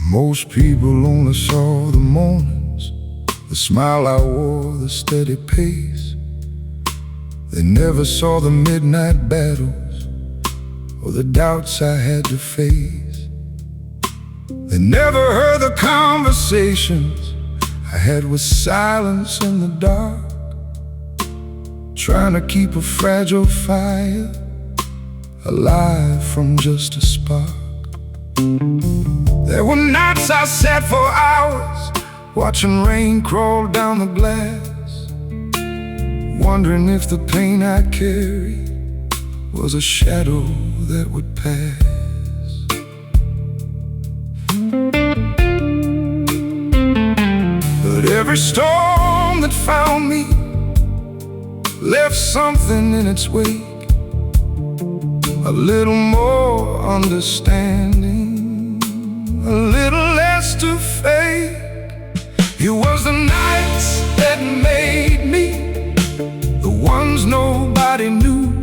Most people only saw the mornings, the smile I wore, the steady pace. They never saw the midnight battles or the doubts I had to face. They never heard the conversations I had with silence in the dark, trying to keep a fragile fire alive from just a spark. There were nights I sat for hours, watching rain crawl down the glass, wondering if the pain I carried was a shadow that would pass. But every storm that found me left something in its wake, a little more understanding, a little less to fake. It was the nights that made me, the ones nobody knew,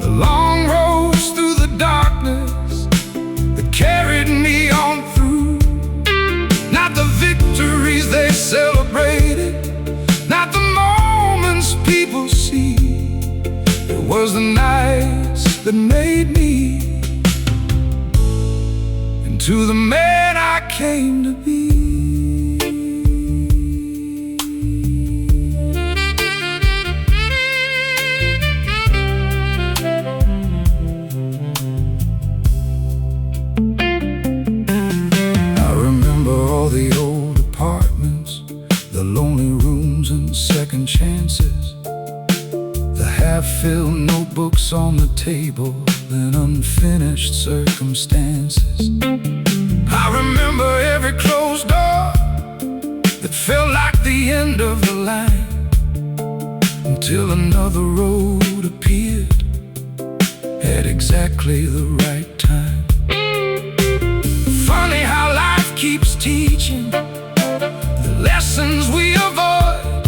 the long roads through the darkness that carried me on through. Not the victories they celebrated, not the moments people see. It was the nights that made me into the man I came to be. I remember all the old apartments, the lonely rooms and second chances, the half-filled notebooks on the table, and unfinished circumstances. I remember every closed door that felt like the end of the line, until another road appeared at exactly the right time. Funny how life keeps teaching the lessons we avoid,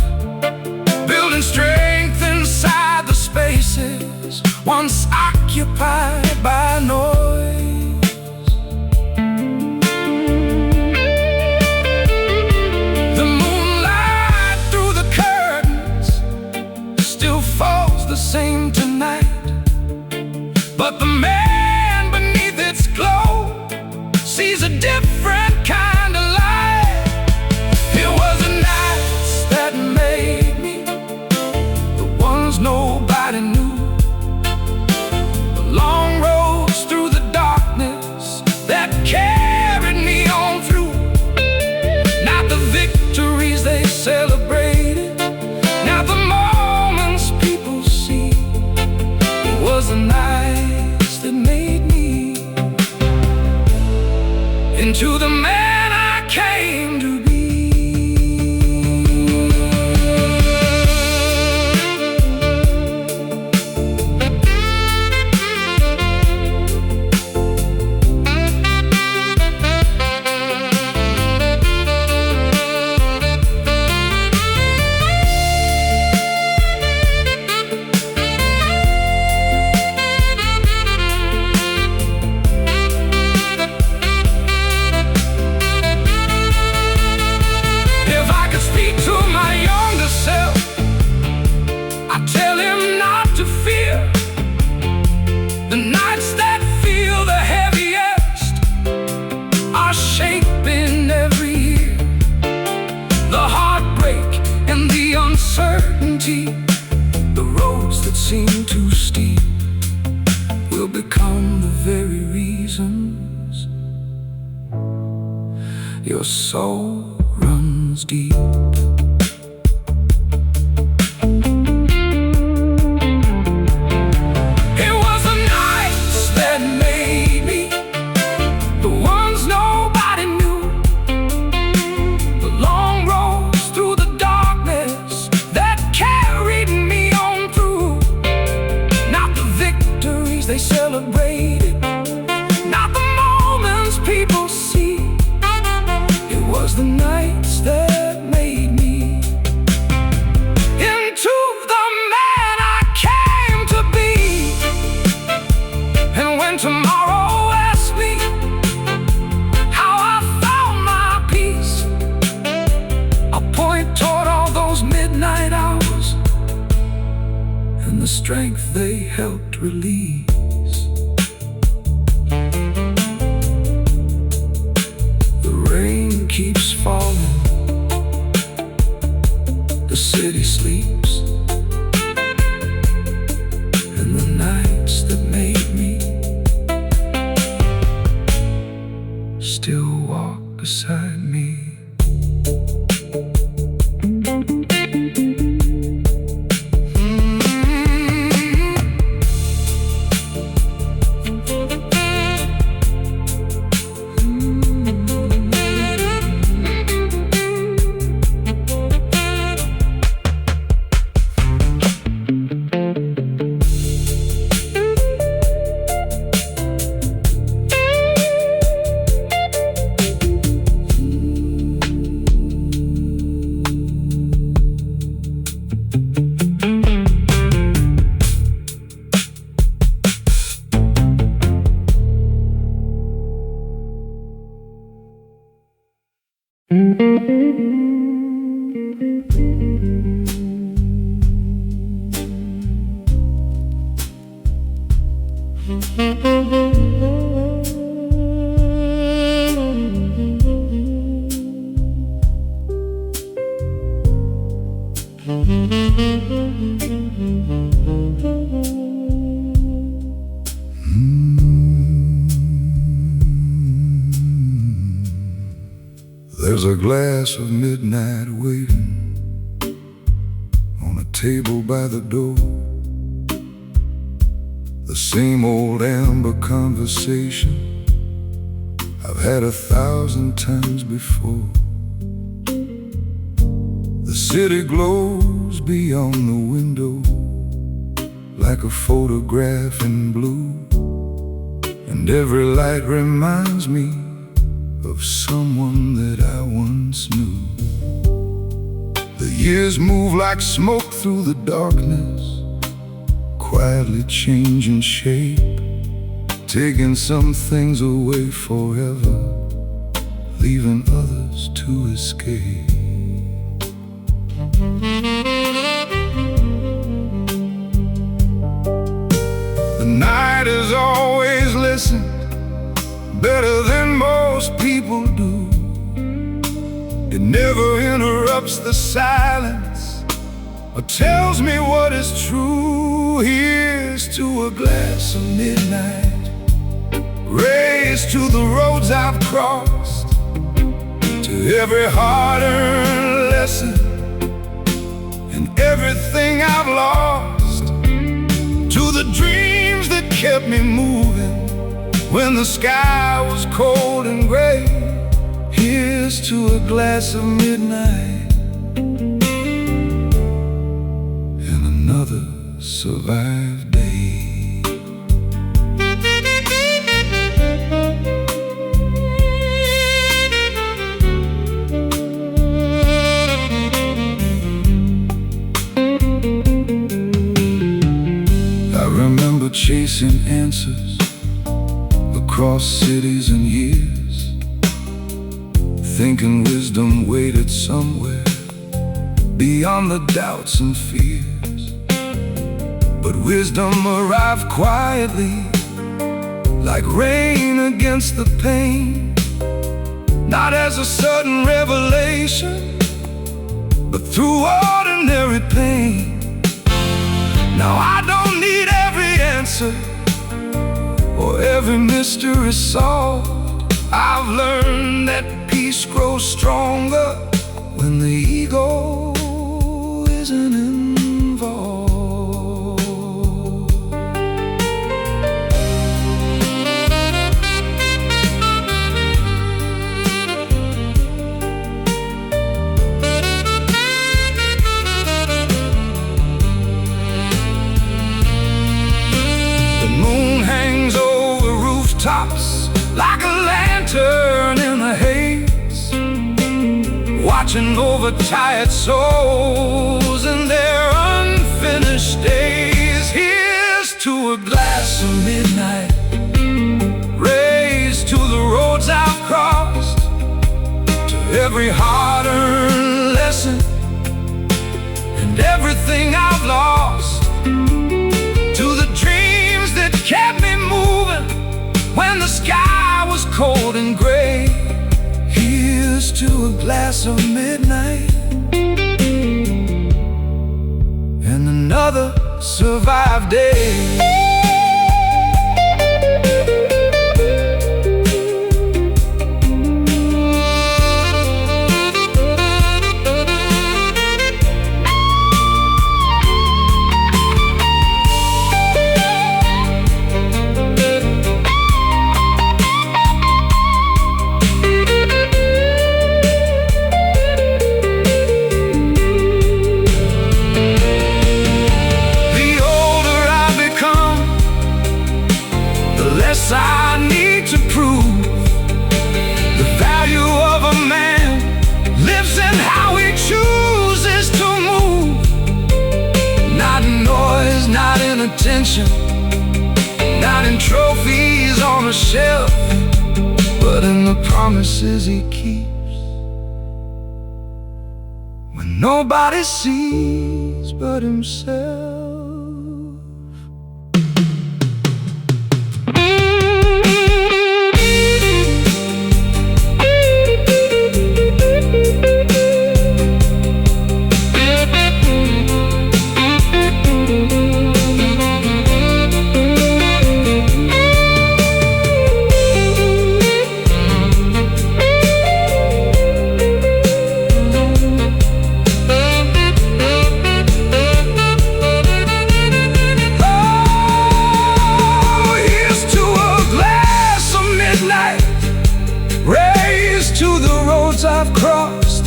building strength inside the spaces once occupied by noise. The moonlight through the curtains still falls the same tonight, but the man beneath its glow sees a different kind of light. It was the nights that made me, the ones nobody knew, the long road uncertainty, the roads that seem too steep will become the very reasons your soul runs deep. It was the nights that made me, the ones nobody knew, the long roads through the darkness that carried me on through. Not the victories they celebrated, not the moments people see. It was the nights that made me into the man I came to be. And when tomorrow asks me how I found my peace, I'll point toward all those midnight hours and the strength they helped release. The rain keeps falling, the city sleeps, and the nights that made me still walk beside me. There's a glass of midnight waiting on a table by the door. The same old amber conversation I've had 1,000 times before. The city glows beyond the window like a photograph in blue, and every light reminds me of someone that I once knew. The years move like smoke through the darkness, quietly changing shape, taking some things away forever, leaving others to escape. The night has always listened better than most people do. It never interrupts the silence or tells me what is true. Here's to a glass of midnight, raised to the roads I've crossed, to every hard-earned lesson and everything I've lost, to the dreams that kept me moving when the sky was cold and gray. Here's to a glass of midnight and another survived day. I remember chasing answers across cities and years, thinking wisdom waited somewhere beyond the doubts and fears. But wisdom arrived quietly, like rain against the pain, not as a sudden revelation, but through ordinary ordinary pain. Now I don't need every answer or every mystery solved. I've learned that peace grows stronger when the ego isn't involved. Tops like a lantern in the haze, watching over tired souls in their unfinished days. Here's to a glass of midnight, raised to the roads I've crossed, to every hard-earned lesson and everything I've lost, to the dreams that kept me moving when the sky was cold and gray. Here's to a glass of midnight and another survived day. I need to prove the value of a man lives in how he chooses to move. Not in noise, not in attention, not in trophies on a shelf, but in the promises he keeps when nobody sees but himself. I've crossed,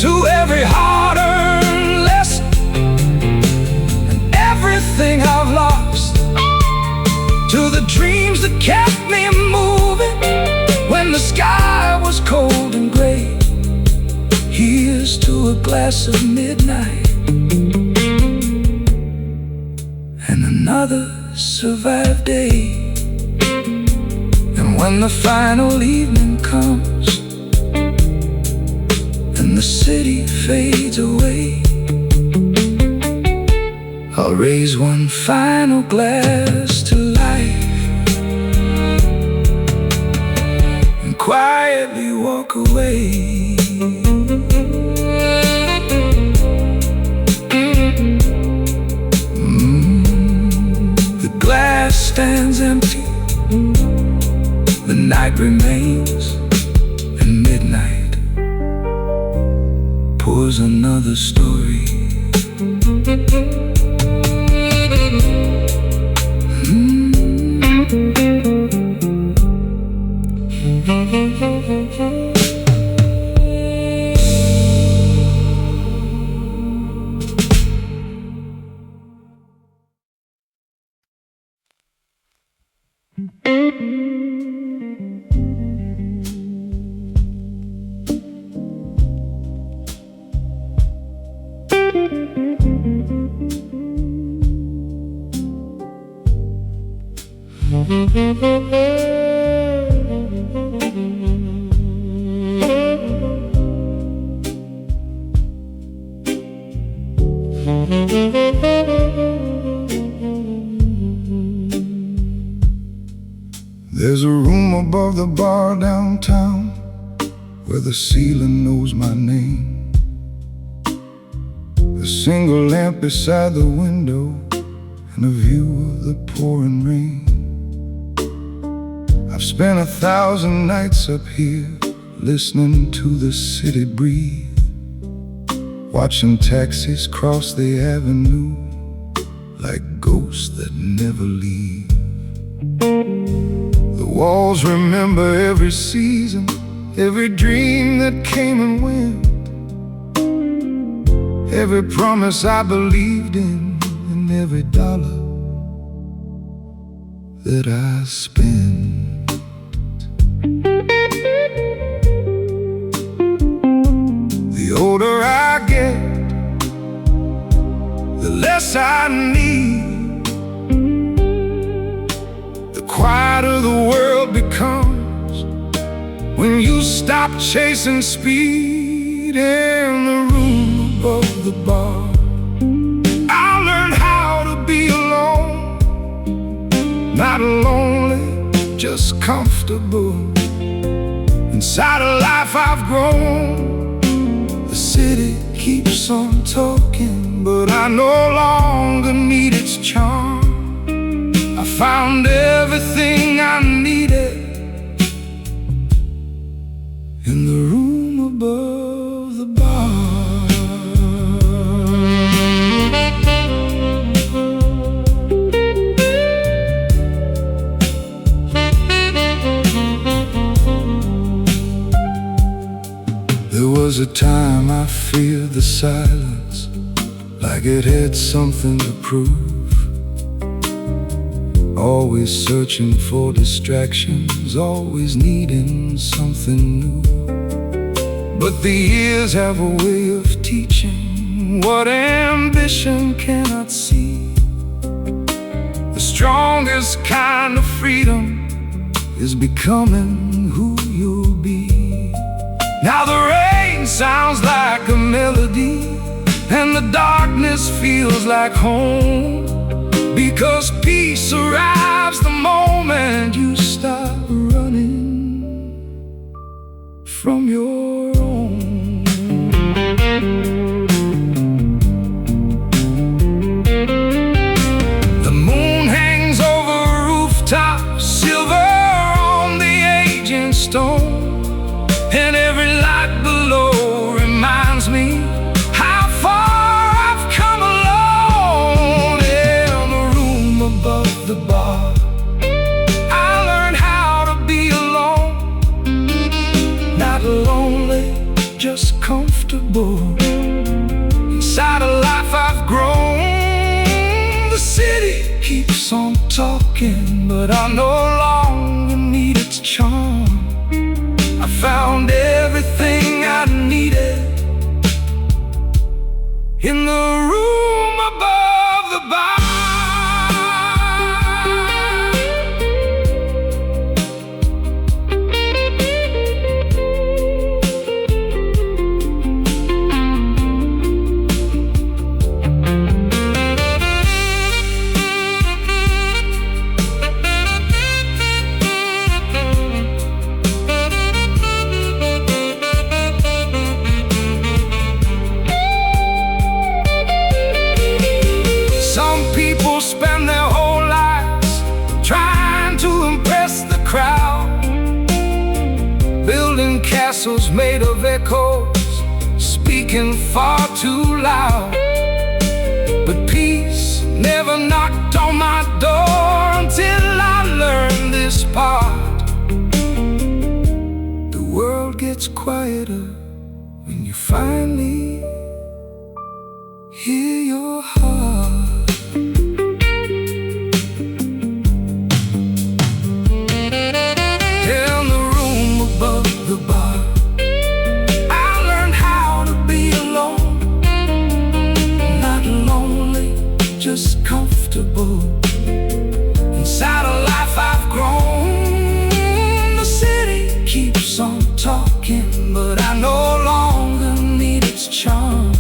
to every hard-earned lesson and everything I've lost, to the dreams that kept me moving when the sky was cold and gray. Here's to a glass of midnight and another survived day. And when the final evening comes and the city fades away, I'll raise one final glass to life and quietly walk away. The glass stands empty, the night remains, and midnight pours another story. There's a room above the bar downtown where the ceiling knows my name. single lamp beside the window, and a view of the pouring rain. I've spent 1,000 nights up here, listening to the city breathe, watching taxis cross the avenue like ghosts that never leave. The walls remember every season, every dream that came and went, every promise I believed in, and every dollar that I spent. The older I get, the less I need, the quieter the world becomes when you stop chasing speed. In the room above the bar, I learned how to be alone, not lonely, just comfortable. Inside a life I've grown, the city keeps on talking, but I no longer need its charm. I found everything I needed in the room above the bar. There was a time I feared the silence, like it had something to prove. Always searching for distractions, always needing something new. But the years have a way of teaching what ambition cannot see. The strongest kind of freedom is becoming who you'll be. Now the rain sounds like a melody, and the darkness feels like home, because peace arrives the moment you stop running from your own. The moon hangs over rooftops, silver on the aging stone, and every light below reminds me how far I've come alone. In the room above the bar, I learned how to be alone, not lonely, just comfortable. Inside a life I've grown, the city keeps on talking, but I no longer need its charm. I found everything I needed in the room above the bar. Spend their whole lives trying to impress the crowd, building castles made of echoes, speaking far too loud. But peace never knocked on my door until I learned this part. The world gets quieter when you finally hear your heart. Just comfortable. Inside a life I've grown, the city keeps on talking, but I no longer need its charm.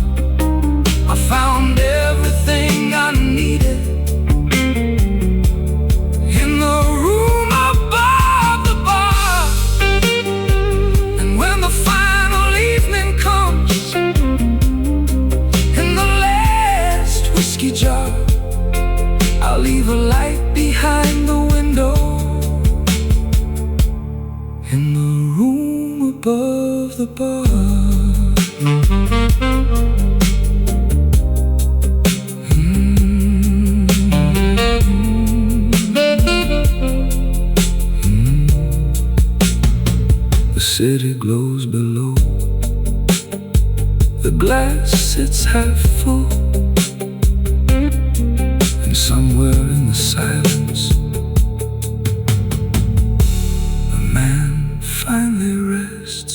I found The glass sits half full, and somewhere in the silence, a man finally rests.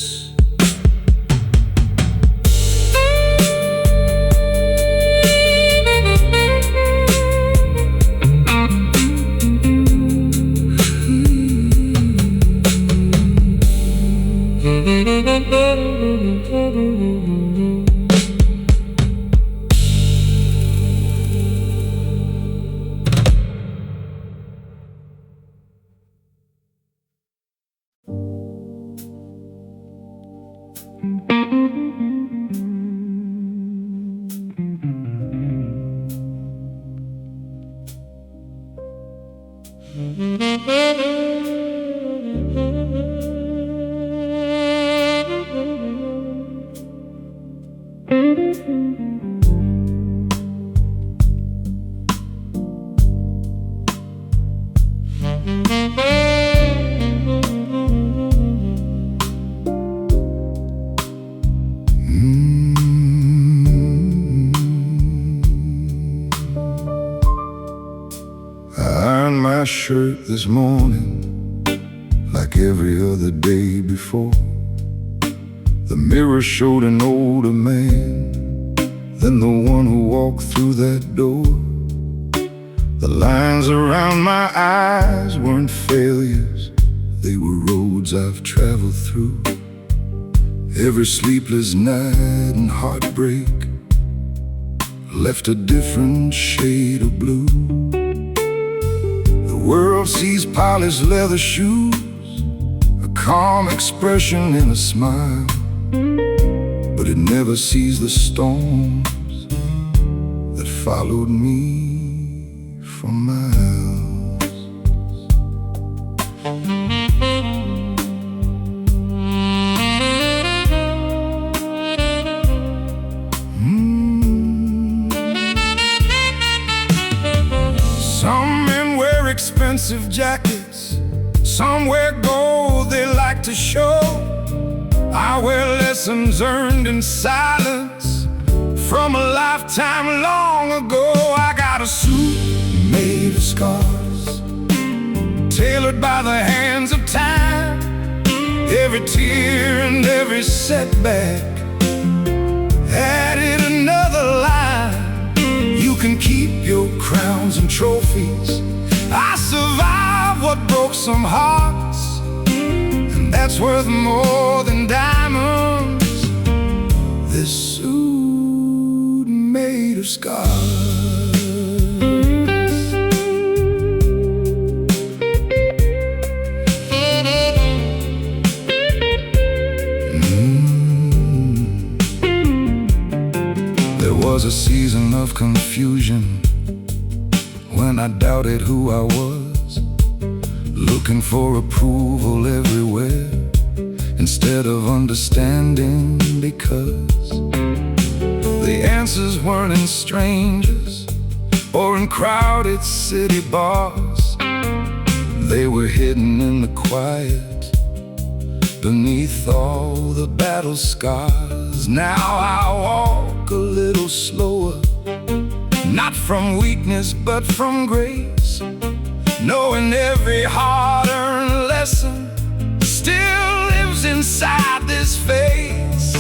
My shirt this morning, like every other day before. The mirror showed an older man than the one who walked through that door. The lines around my eyes weren't failures, they were roads I've traveled through. Every sleepless night and heartbreak left a different shade of blue. The world sees polished leather shoes, a calm expression in a smile, but it never sees the storms that followed me for miles. Some men wear expensive jackets, some wear gold they like to show. I wear lessons earned in silence from a lifetime long ago. I got a suit made of scars, tailored by the hands of time. Every tear and every setback added another line. You can keep your crowns and trophies. I survived what broke some hearts, and that's worth more than diamonds. This suit made of scars. There was a season of confusion when I doubted who I was, looking for approval everywhere instead of understanding, because the answers weren't in strangers or in crowded city bars. They were hidden in the quiet beneath all the battle scars. Now I walk a little slower, not from weakness but from grace, knowing every hard-earned lesson still lives inside this face.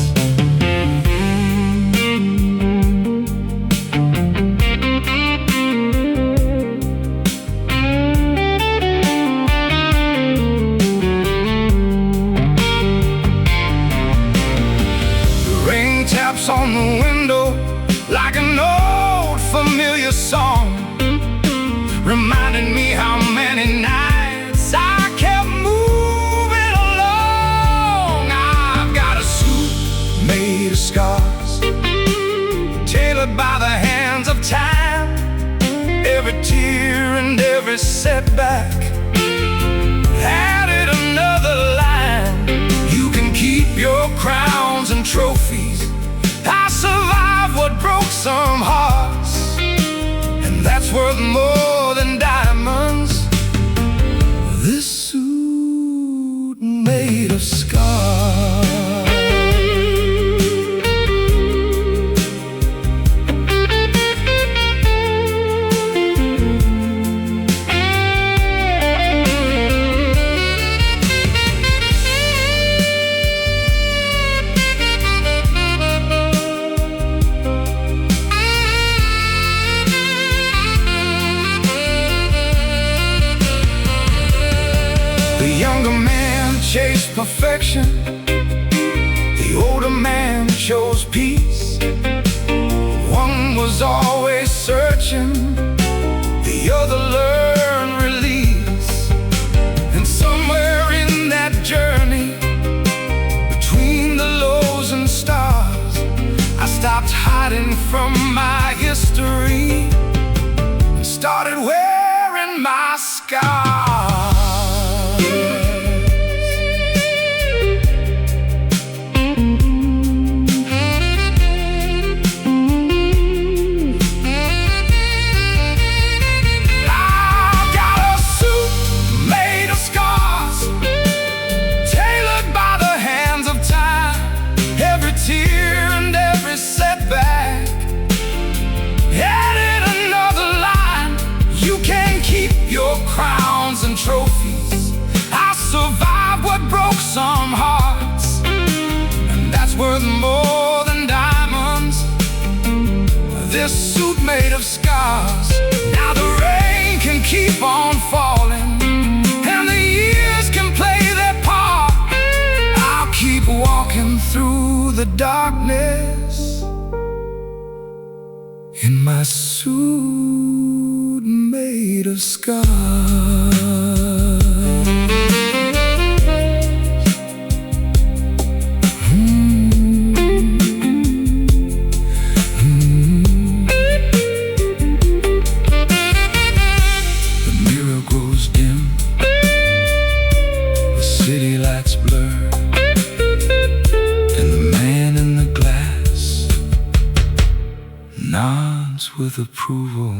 The rain taps on the window like an old familiar song, reminding me how many nights I kept moving along. I've got a suit made of scars, tailored by the hands of time. Every tear and every setback added another line. You can keep your crowns and trophies. I survived what broke some hearts, and that's worth more than diamonds. This suit made of scars. perfection. The older man chose peace. One was always searching, the other learned release. And somewhere in that journey, between the lows and stars, I stopped hiding from my history and started wearing my scars. Crowns and trophies, I survived what broke some hearts, and that's worth more than diamonds. This suit made of scars. Now the rain can keep on falling, and the years can play their part. I'll keep walking through the darkness in my suit made of scars. The mirror grows dim, the city lights blur, and the man in the glass nods with approval.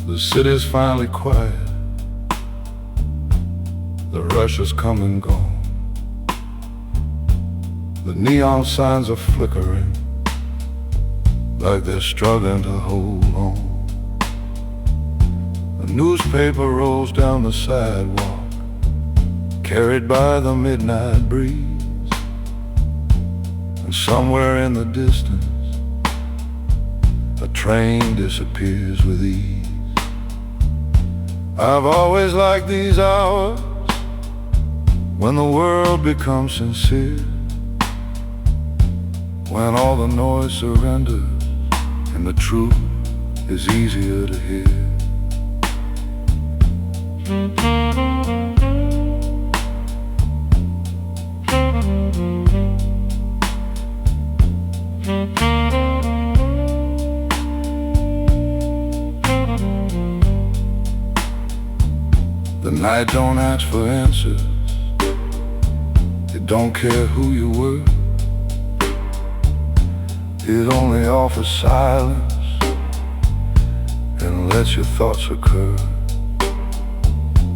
The city's finally quiet, the rush has come and gone. The neon signs are flickering, like they're struggling to hold on. A newspaper rolls down the sidewalk, carried by the midnight breeze. And somewhere in the distance, a train disappears with ease. I've always liked these hours when the world becomes sincere, when all the noise surrenders and the truth is easier to hear. The night don't ask for answers, it don't care who you were. It only offers silence and lets your thoughts occur.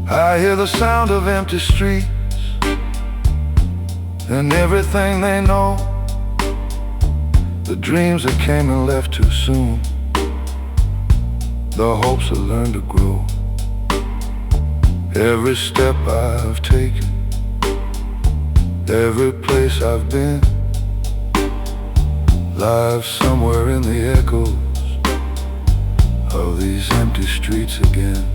I hear the sound of empty streets and everything they know, the dreams that came and left too soon, the hopes that learned to grow. Every step I've taken, every place I've been, lives somewhere in the echoes of these empty streets again.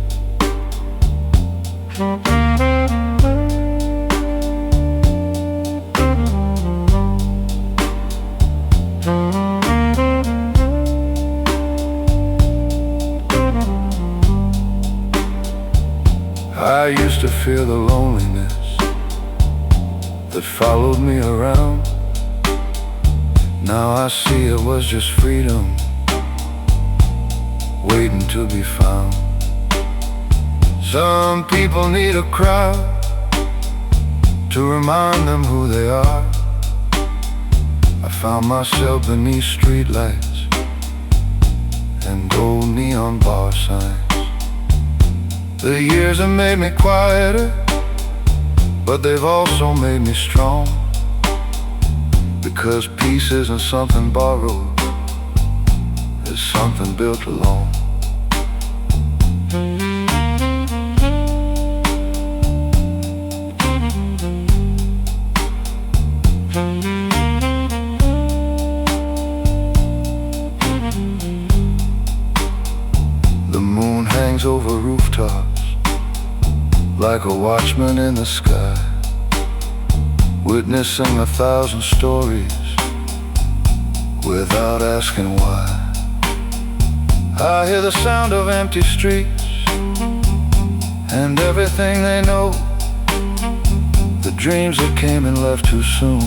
fear the loneliness that followed me around. Now I see it was just freedom waiting to be found. Some people need a crowd to remind them who they are. I found myself beneath streetlights and old neon bar signs. The years have made me quieter, but they've also made me strong. Because peace isn't something borrowed, it's something built alone. The moon hangs over rooftops like a watchman in the sky, witnessing 1,000 stories without asking why. I hear the sound of empty streets and everything they know, the dreams that came and left too soon,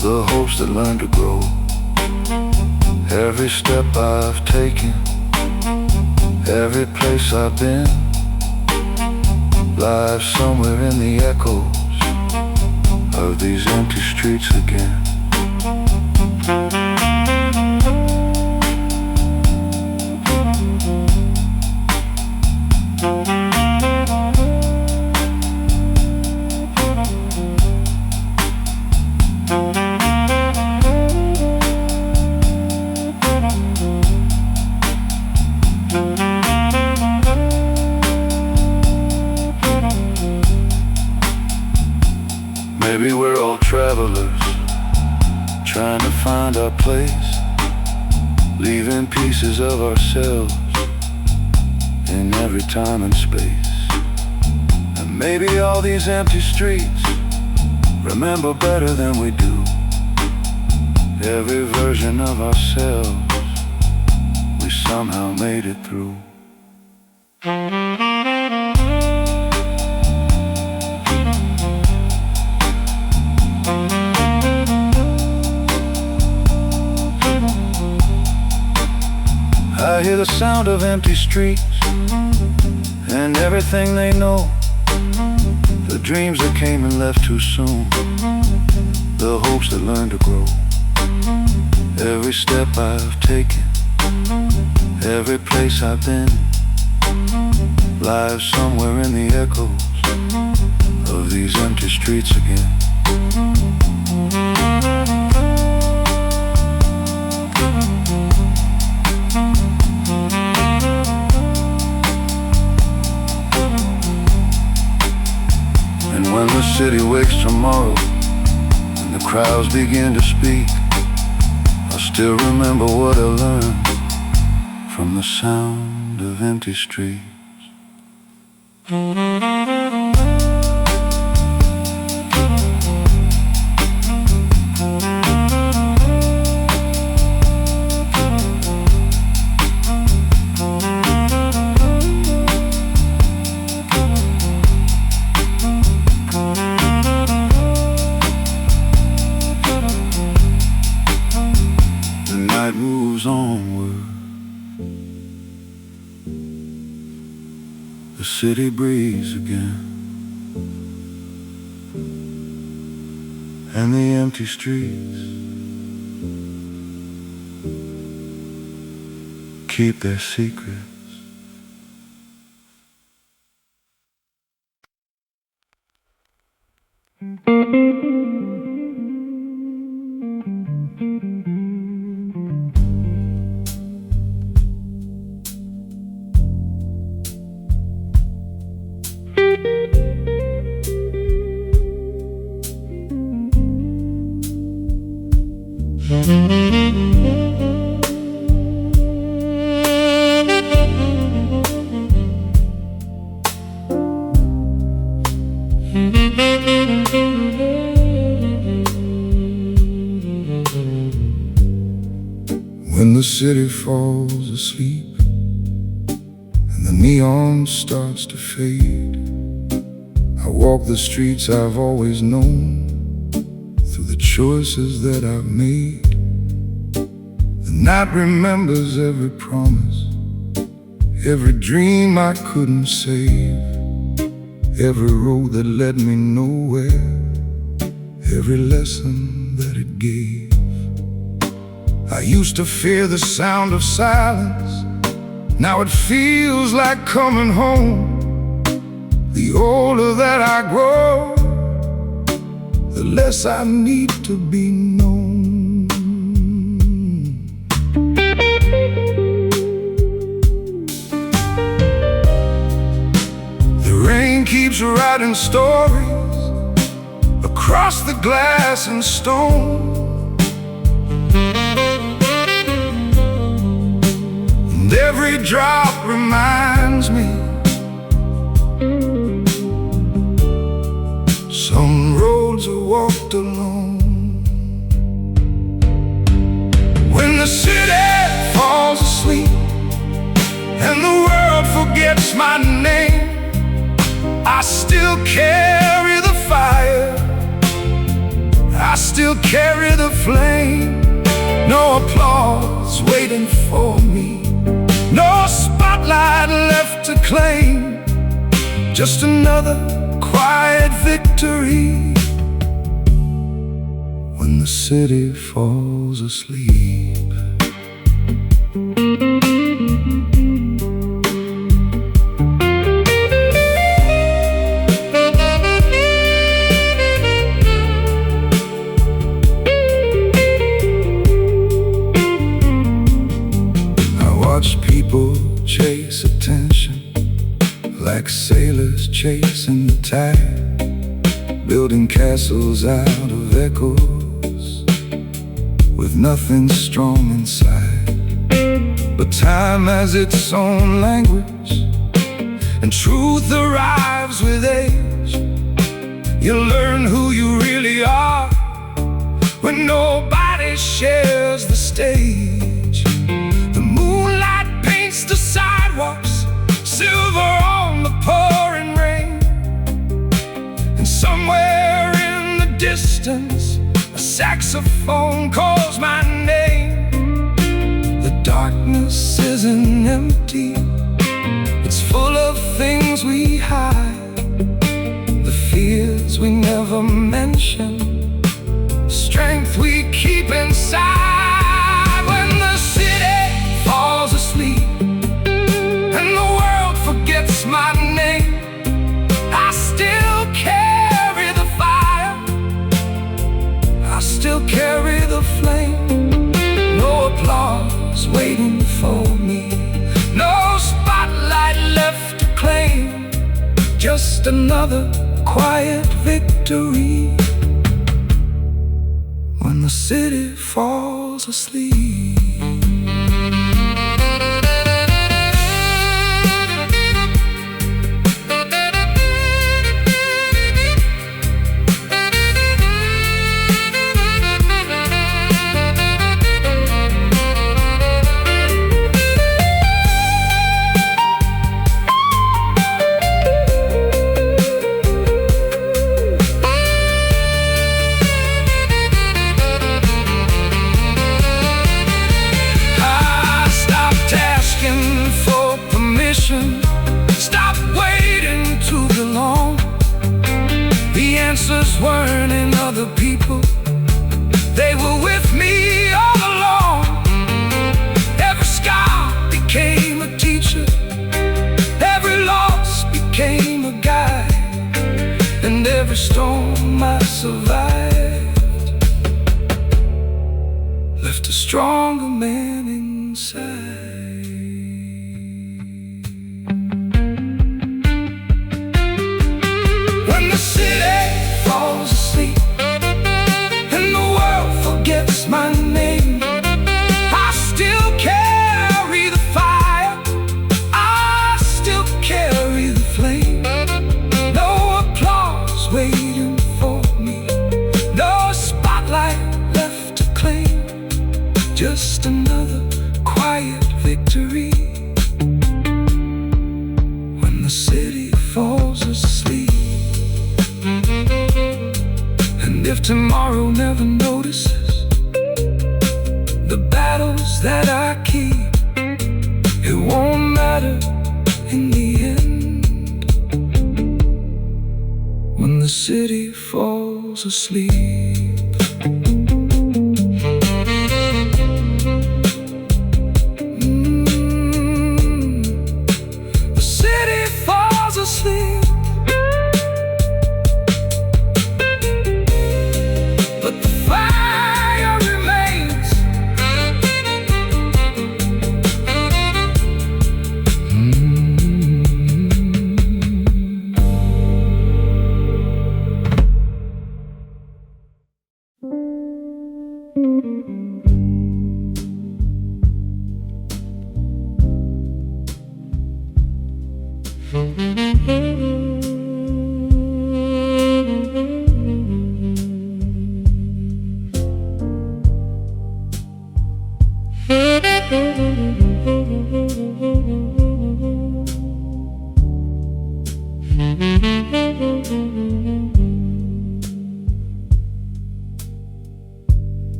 the hopes that learned to grow. Every step I've taken, every place I've been, lies somewhere in the echoes of these empty streets again. Maybe we're all travelers, trying to find our place, leaving pieces of ourselves in every time and space. And maybe all these empty streets remember better than we do every version of ourselves we somehow made it through. I hear the sound of empty streets and everything they know, the dreams that came and left too soon, the hopes that learned to grow. Every step I've taken, every place I've been, lies somewhere in the echoes of these empty streets again. And when the city wakes tomorrow and the crowds begin to speak, I'll still remember what I learned from the sound of empty streets. Moves onward, the city breathes again, and the empty streets keep their secrets. When the city falls asleep and the neon starts to fade, I walk the streets I've always known, through the choices that I've made. The night remembers every promise, every dream I couldn't save, every road that led me nowhere, every lesson that it gave. I used to fear the sound of silence, now it feels like coming home. The older that I grow, the less I need to be known. The rain keeps writing stories across the glass and stone, and every drop reminds me some roads are walked alone. When the city falls asleep and the world forgets my name, I still carry the fire, I still carry the flame. No applause waiting for me, no spotlight left to claim, just another quiet victory when the city falls asleep. Watch people chase attention like sailors chasing the tide, building castles out of echoes with nothing strong inside. But time has its own language, and truth arrives with age. You learn who you really are when nobody shares the stage. The sidewalks, silver on the pouring rain, and somewhere in the distance a saxophone calls my name. The darkness isn't empty, it's full of things we hide, the fears we never mention, the strength we keep inside. When the city falls asleep my name, I still carry the fire, I still carry the flame. No applause waiting for me, no spotlight left to claim, just another quiet victory when the city falls asleep. Stop waiting to belong. The answers weren't in other people, they were with me all along. Every scar became a teacher, every loss became a guide, and every storm I survived left a stronger man inside. When the city falls asleep and the world forgets my name, I still carry the fire, I still carry the flame. No applause waiting for me, no spotlight left to claim, just another quiet victory if tomorrow never notices the battles that I keep, it won't matter in the end when the city falls asleep. The city falls asleep, but the fire remains.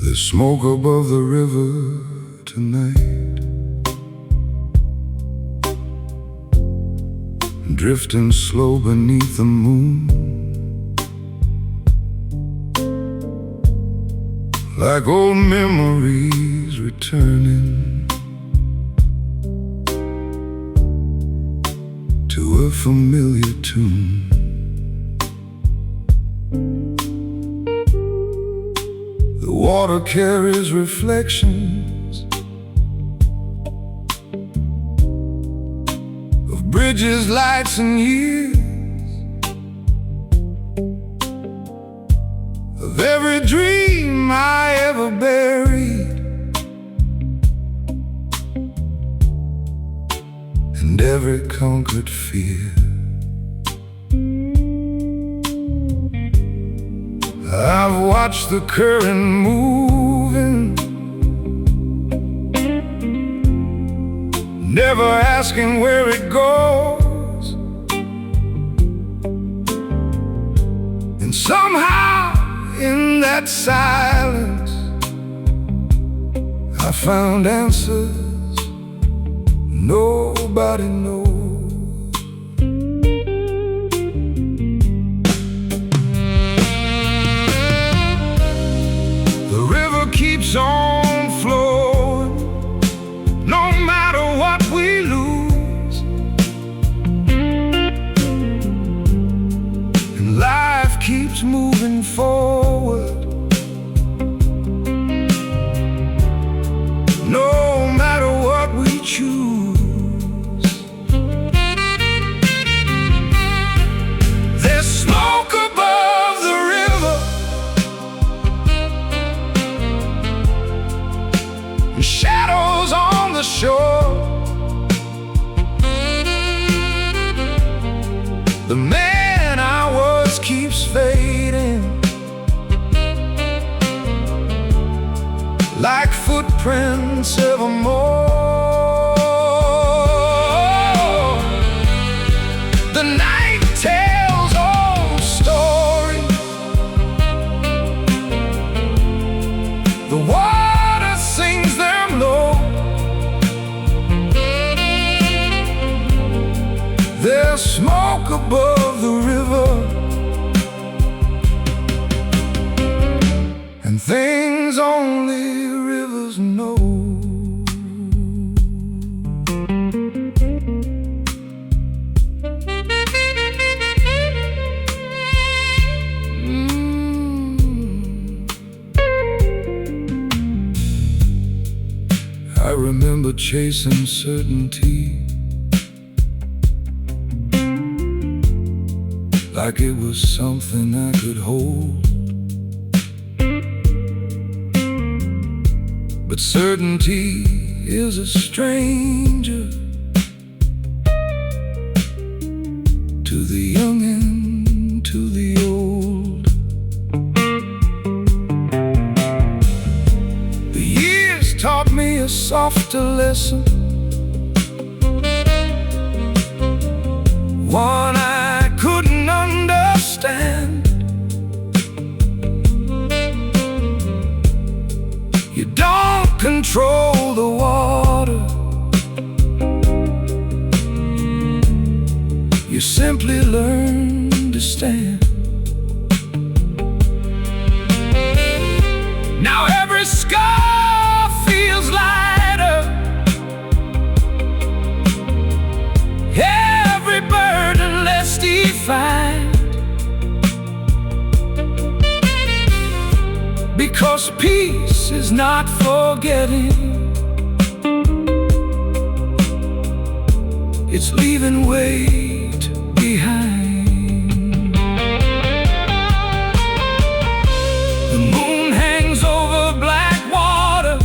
There's smoke above the river tonight, drifting slow beneath the moon, like old memories returning to a familiar tune. The water carries reflections of bridges, lights, and years, of every dream I ever buried, and every conquered fear. I've watched the current moving, never asking where it goes, and somehow in that silence I found answers nobody knows. Keeps on flowing, no matter what we lose, and life keeps moving forward, no matter what we choose. There's smoke above the river, shadows on the shore. The man I was keeps fading, like footprints evermore. The night tells old stories, the water sings them low. There's smoke above the river, and things only rivers know. I remember chasing certainty like it was something I could hold, but certainty is a stranger to the young and to the old. The years taught me a softer lesson, one I couldn't understand, control the water. You simply learn to stand. Now every scar feels lighter, every burden less defined, because peace is not forgetting, it's leaving weight behind. The moon hangs over black water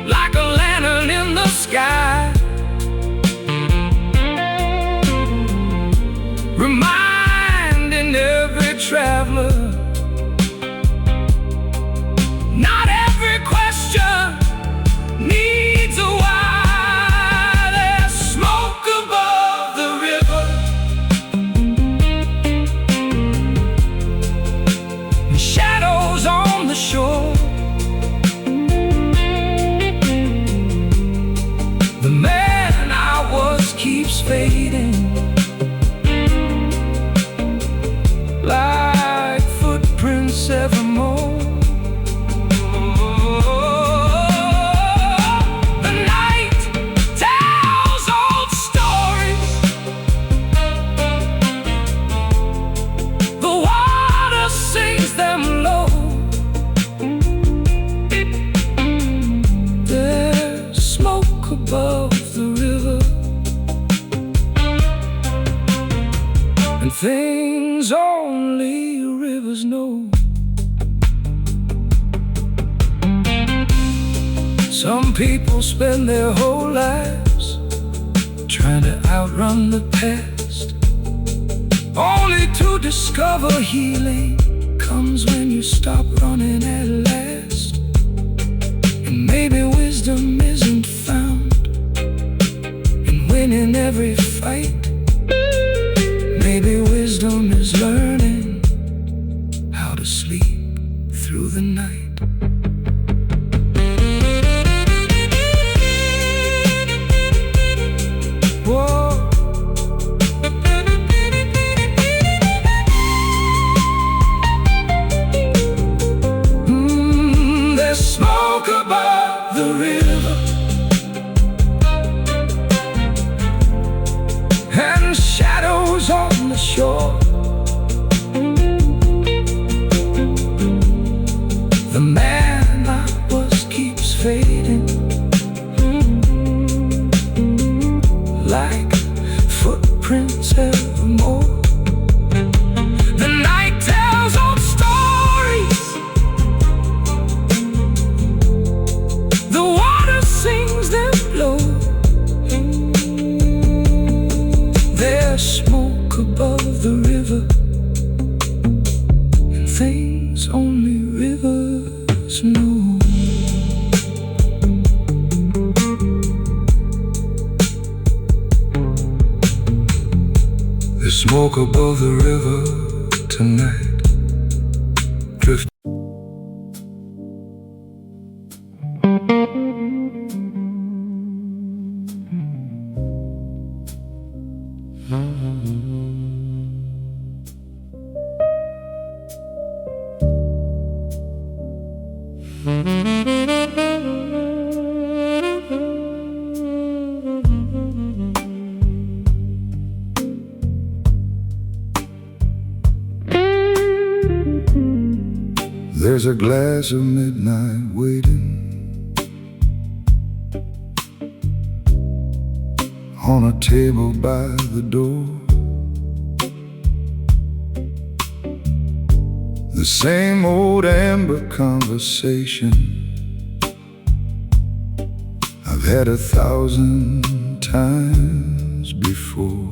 like a lantern in the sky, reminding every traveler, not every question needs a why. There's smoke above the river, and shadows on the shore. The man I was keeps fading, like footprints evermore. The night tells old stories, the water sings them low. There's smoke above the river, and things only rivers know. Some people spend their whole lives trying to outrun the past, only to discover healing comes when you stop running at last. And maybe wisdom isn't found in winning every fight. Maybe wisdom is learning how to sleep through the night. Whoa. There's smoke above the river, and shadows on the shore. The man I was keeps fading, like footprints evermore. The night tells old stories, the water sings them low. There's smoke above the river, and things only rivers know. There's smoke above the river tonight, drift. There's a glass of midnight waiting on a table by the door. The same old amber conversation I've had 1,000 times before.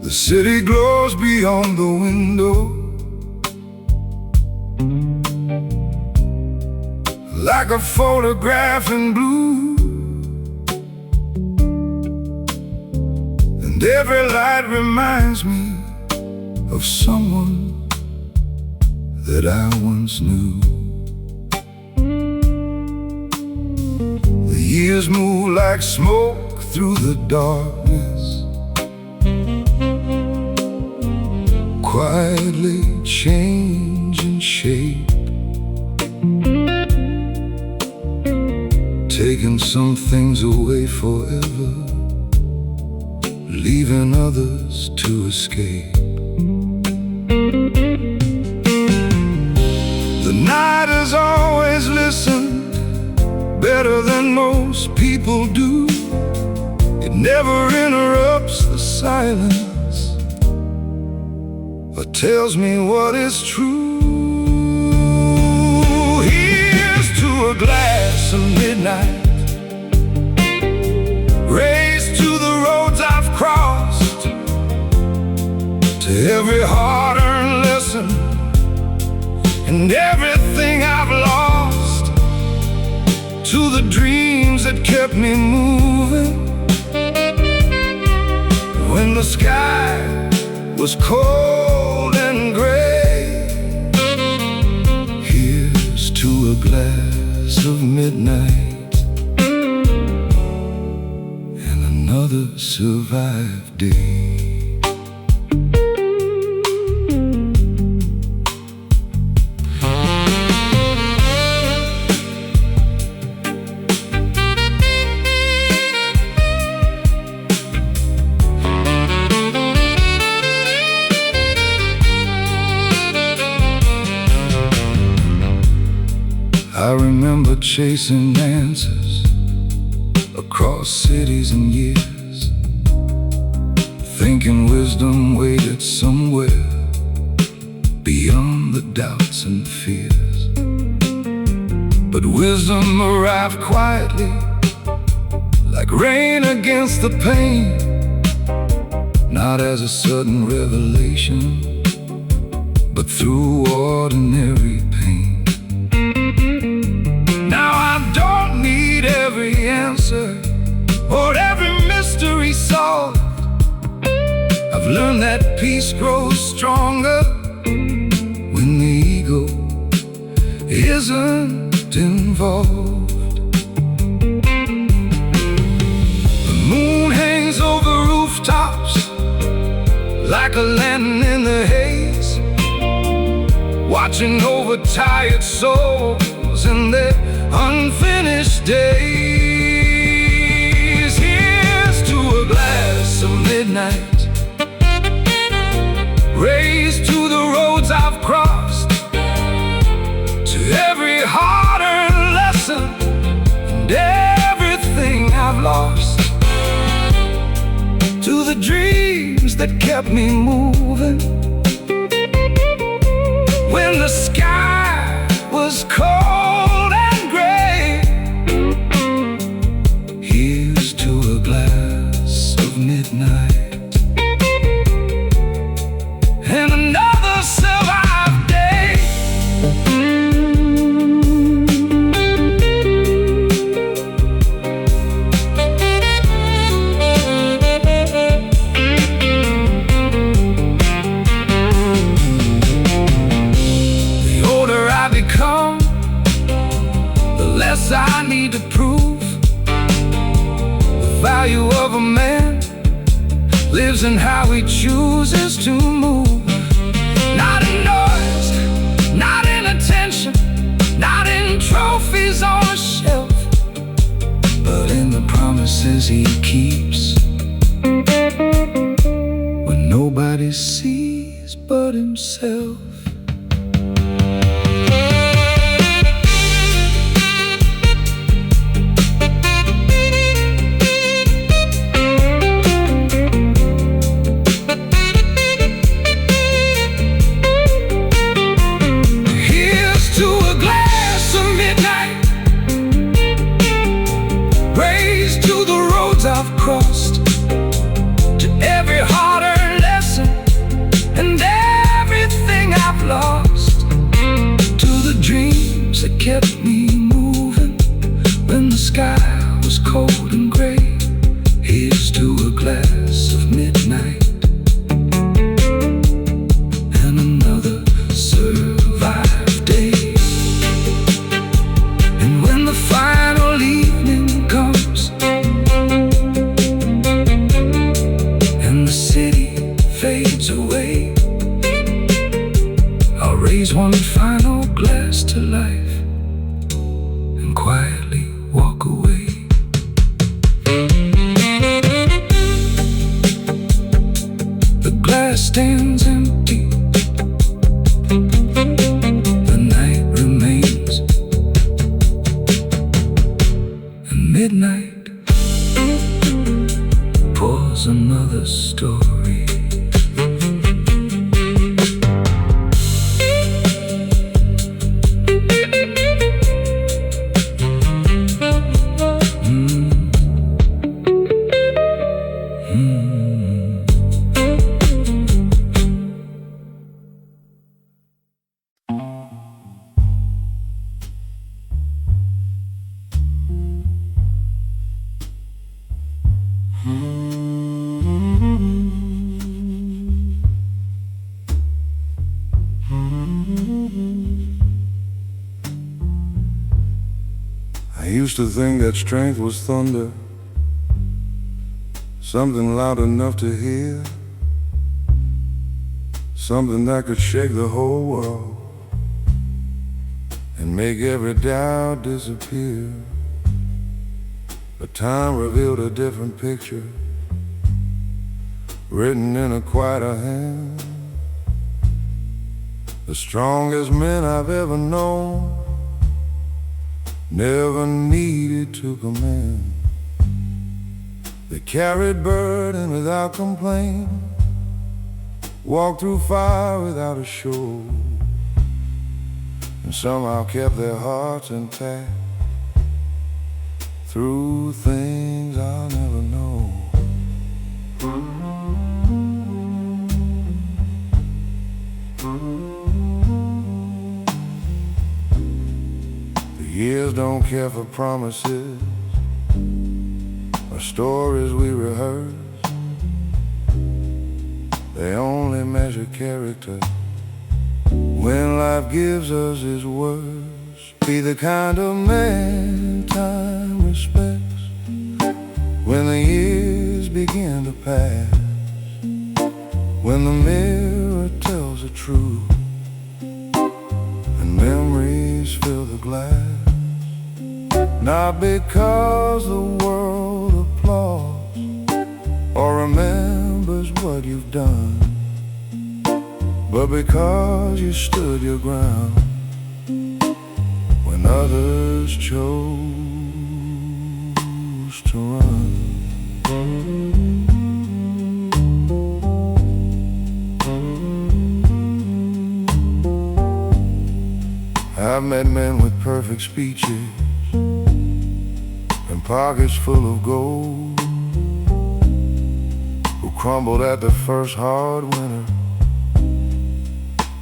The city glows beyond the window like a photograph in blue, and every light reminds me of someone that I once knew. The years move like smoke through the darkness, quietly changing shape, taking some things away forever, leaving others to escape. The night has always listened better than most people do. It never interrupts the silence or tells me what is true. Here's to a glass of midnight, raised to the roads I've crossed, to every hard-earned lesson and everything I've lost, to the dreams that kept me moving when the sky was cold and gray. Here's to a glass of midnight and another survived day. I remember chasing answers across cities and years, thinking wisdom waited somewhere beyond the doubts and fears. But wisdom arrived quietly, like rain against the pain, not as a sudden revelation, but through ordinary pain. Every answer or every mystery solved, I've learned that peace grows stronger when the ego isn't involved. The moon hangs over rooftops like a lantern in the haze, watching over tired souls in their unfinished days. Here's to a glass of midnight, raised to the roads I've crossed, to every hard-earned lesson and everything I've lost, to the dreams that kept me moving when the sky was cold and gray. Here's to a glass of midnight and another survived day. The older I become, the less I need to prove. The value of a man lives in how he chooses to move. Not in noise, not in attention, not in trophies on a shelf, but in the promises he keeps when nobody sees but himself. I've crossed, to every hard-earned lesson and everything I've fades away, I'll raise one final glass to life and quietly walk away. The glass stands empty, the night remains, and midnight pours another story. I used to think that strength was thunder, something loud enough to hear, something that could shake the whole world and make every doubt disappear. But time revealed a different picture, written in a quieter hand. The strongest men I've ever known never needed to command. They carried burden without complaint, walked through fire without a show, and somehow kept their hearts intact through things I'll never know. The years don't care for promises or stories we rehearse. They only measure character when life gives us its worst. Be the kind of man time respects when the years begin to pass, when the mirror tells the truth and memories fill the glass. Not because the world applauds or remembers what you've done, but because you stood your ground when others chose to run. I've met men with perfect speeches and pockets full of gold, who crumbled at the first hard winter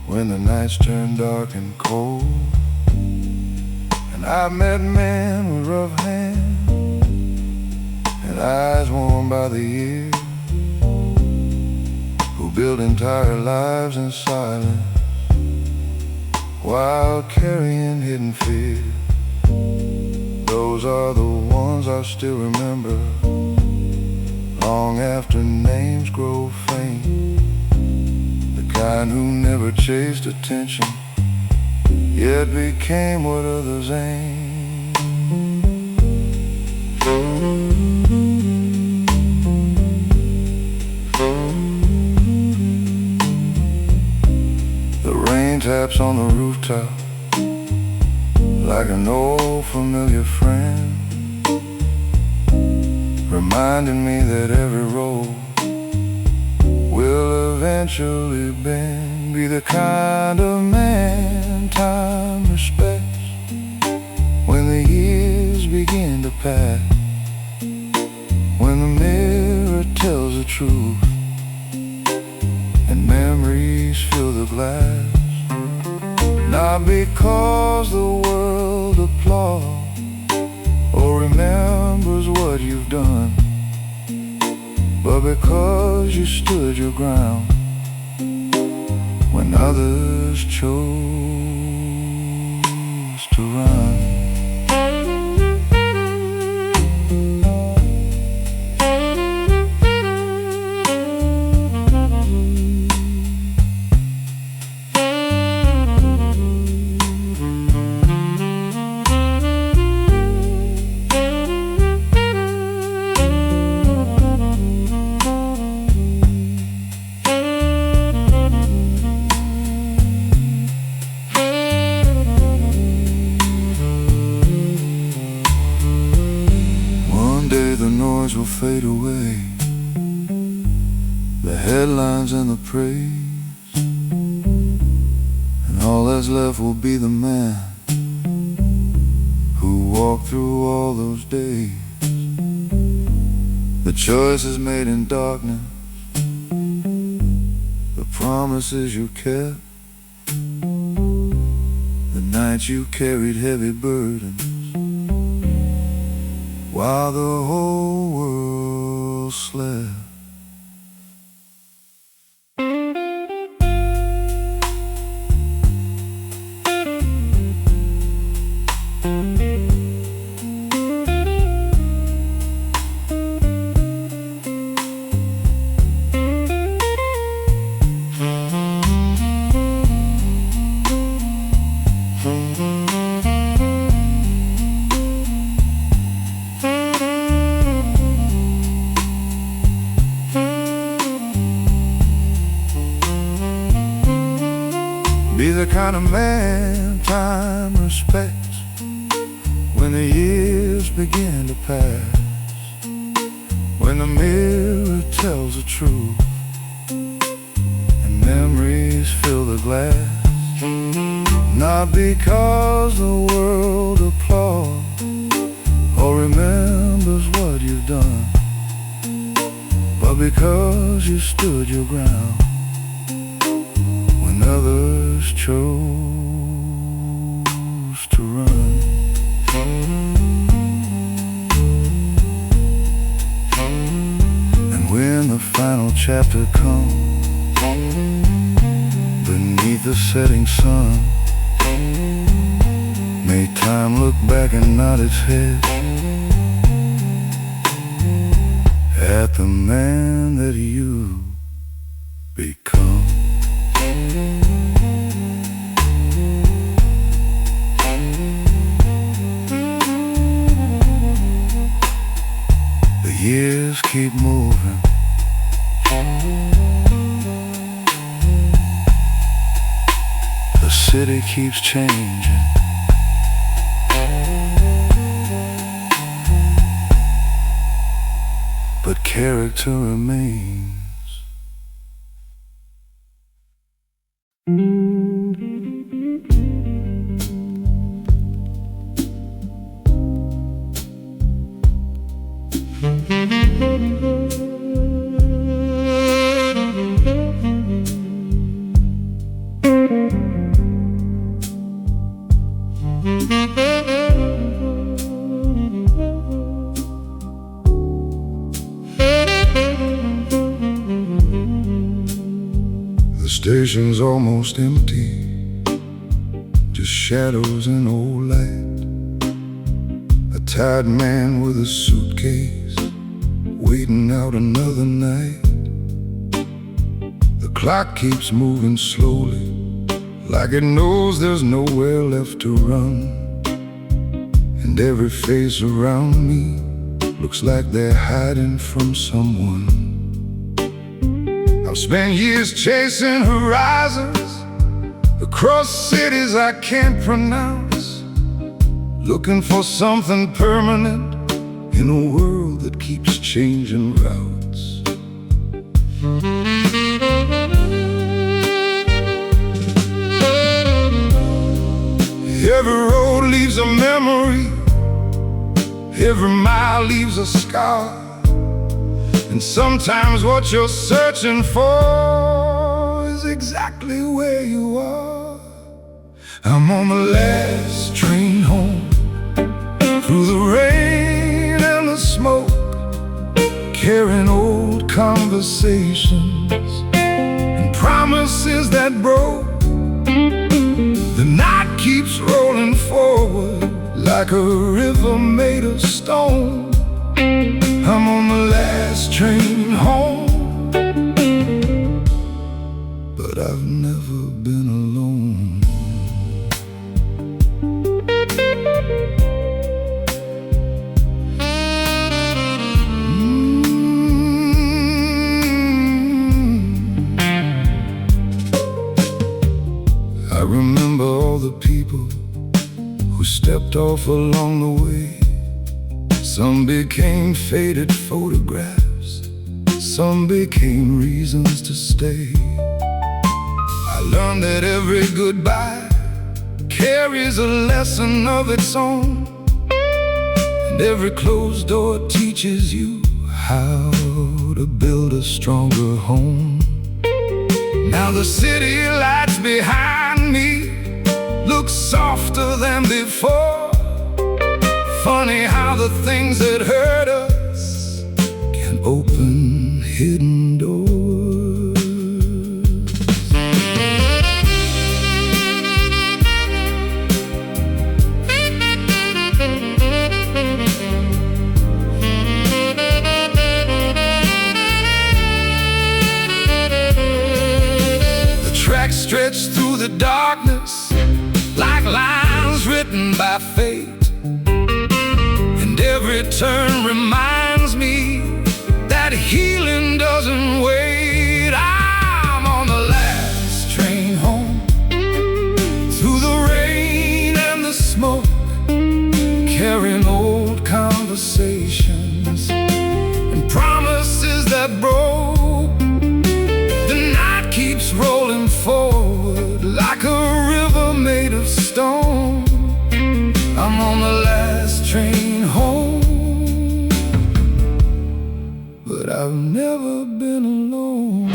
when the nights turned dark and cold. And I've met men with rough hands and eyes warmed by the years, who built entire lives in silence while carrying hidden fear. Those are the ones I still remember long after names grow faint. The kind who never chased attention, yet became what others aimed. The rain taps on the rooftop like an old familiar friend, reminding me that every road will eventually bend. Be the kind of man time respects when the years begin to pass, when the mirror tells the truth and memories fill the glass. Not because the world applauds or remembers what you've done, but because you stood your ground when others chose to run. fade away, the headlines and the praise, and all that's left will be the man who walked through all those days. The choices made in darkness, the promises you kept, the nights you carried heavy burdens while the whole world slept. Be the kind of man time respects when the years begin to pass, when the mirror tells the truth and memories fill the glass. Not because the world applauds or remembers what you've done, but because you stood your ground when others chose to run. And when the final chapter comes beneath the setting sun, may time look back and nod its head at the man that you become. The years keep moving, the city keeps changing, but character remains. The station's almost empty, just shadows and old light. A tired man with a suitcase, waiting out another night. The clock keeps moving slowly, like it knows there's nowhere left to run. And every face around me looks like they're hiding from someone. I've spent years chasing horizons across cities I can't pronounce, looking for something permanent in a world that keeps changing routes. Every road leaves a memory, every mile leaves a scar, and sometimes what you're searching for is exactly where you are. I'm on the last train home, through the rain and the smoke, carrying old conversations and promises that broke. The night keeps rolling forward like a river made of stone. I'm on the last train home, but I've never been alone. I remember all the people who stepped off along the way, Some became faded photographs, some became reasons to stay. I learned that every goodbye carries a lesson of its own, and every closed door teaches you how to build a stronger home. Now the city lights behind me look softer than before. Funny how the things that hurt us can open hidden doors. The tracks stretch through the darkness like lines written by fate. Every turn reminds me that healing doesn't wait. I'm on the last train home, through the rain and the smoke, carrying old conversations and promises that broke. The night keeps rolling forward like a river made of stone. I'm on the last train home, but I've never been alone.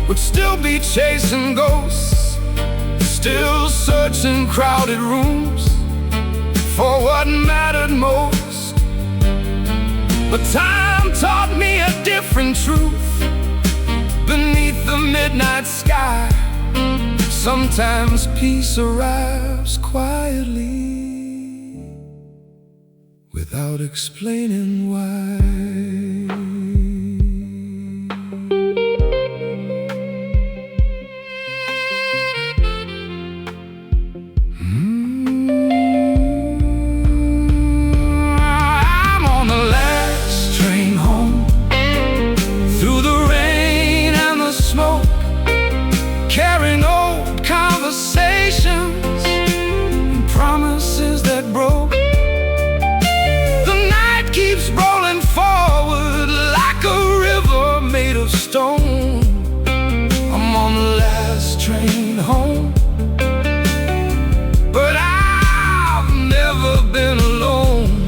Would still be chasing ghosts, still searching crowded rooms for what mattered most. But time taught me a different truth. Beneath the midnight sky, sometimes peace arrives quietly, without explaining why. Carrying old conversations and promises that broke. The night keeps rolling forward like a river made of stone. I'm on the last train home, but I've never been alone.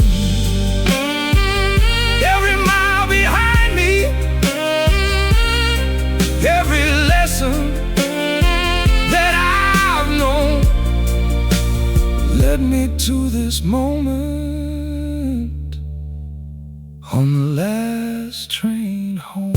Every mile behind me, every lesson led me to this moment on the last train home.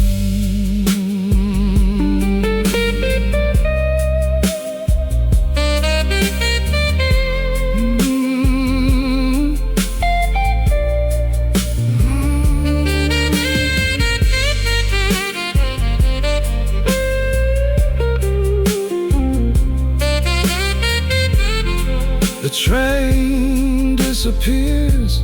The train disappears,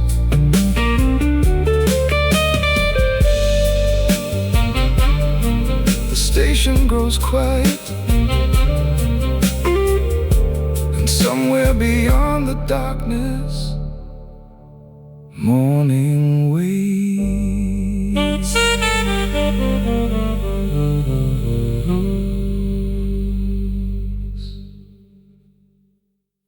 the station grows quiet, and somewhere beyond the darkness, morning waits.